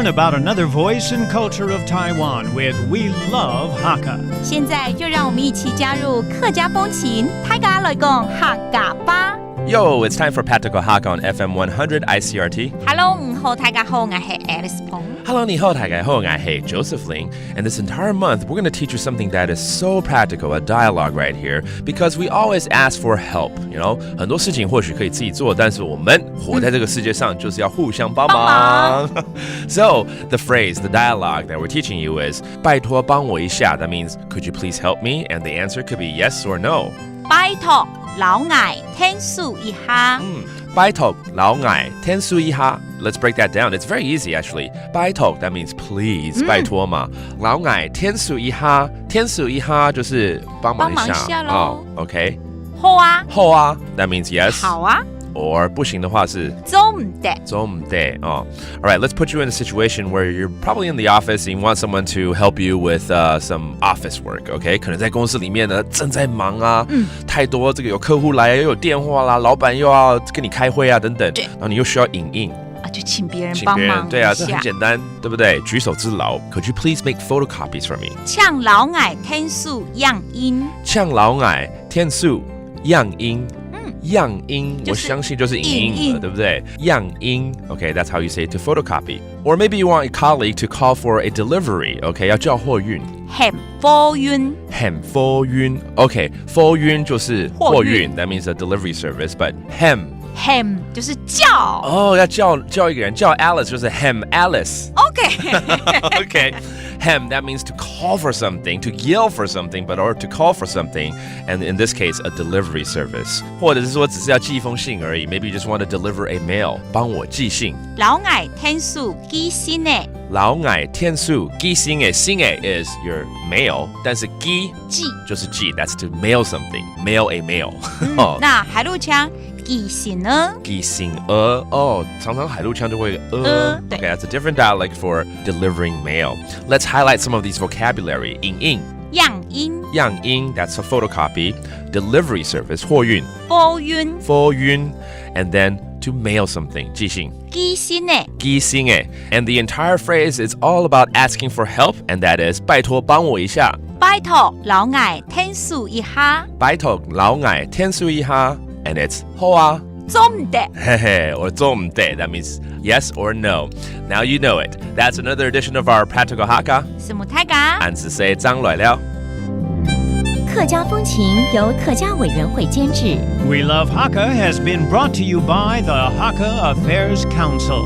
learn about another voice and culture of Taiwan with We Love Hakka. 现在就让我们一起加入客家风情，大家来讲客家吧。Yo, it's time for Practical Hakka on FM 100 Icrt. Hello， 你好，大家好，我是 Alice Pong。Hello, 你好，大家好，我是 Joseph Ling. And this entire month, we're going to teach you something that is so practical, a dialogue right here, because we always ask for help. You know, 很多事情或许可以自己做，但是我们活在这个世界上就是要互相帮忙。So, the phrase, the dialogue that we're teaching you is 拜托帮我一下. That means, could you please help me? And the answer could be yes or no. 拜托老矮天数一下。拜托老矮天数一下. Let's break that down. It's very easy actually. 拜托 that means please. 拜托嘛。老矮天数一下，天数一下就是帮忙一下。帮忙一下咯。Okay. 好啊。好啊 that means yes. 好啊。Or 不行的话是做唔得。做唔得。Alright, let's put you in a situation where you're probably in the office and you want someone to help you with some office work, okay? 可能在公司里面呢正在忙啊，太多这个有客户来又有电话啦，老板又要跟你开会啊等等，然后你又需要影印。就请别人帮忙。对啊，这很简单，对不对？举手之劳。Could you please make photocopies for me? 呛老矮天数样音。呛老矮天数样音。样音，我相信就是影印了，对不对？样音 ，Okay, that's how you say it to photocopy. Or maybe you want a colleague to call for a delivery, okay? 要叫货运。喊货运。喊货运 ，Okay, 货运就是货运 ，that means a delivery service. But ham 就是叫。要叫一个人，叫 Alice 就是 ham Alice. Okay. Hem, that means to call for something, to yell for something, or to call for something. And in this case, a delivery service. 或者是说只是要寄一封信而已. Maybe you just want to deliver a mail. 帮我寄信。老矮天数寄信的。老矮天数寄信的，信的 is your mail. 但是寄就是寄 that's to mail something. Mail a mail. 那海陆腔寄信呢？寄信常常海陆腔就会Okay, that's a different dialect for delivering mail. Let's highlight some of these vocabulary. 影印样音 that's a photocopy. Delivery service 货运货运 and then to mail something 寄信寄信的 and the entire phrase is all about asking for help, and that is 拜托帮我一下拜托老矮天数一下拜托老矮天数一下 and it's 好啊做唔得or 做唔得 that means yes or no. Now you know it. That's another edition of our Practical Hakka. 什么太嘎俺只是张来了客家风情由客家委员会监制。 We Love Hakka has been brought to you by the Hakka Affairs Council.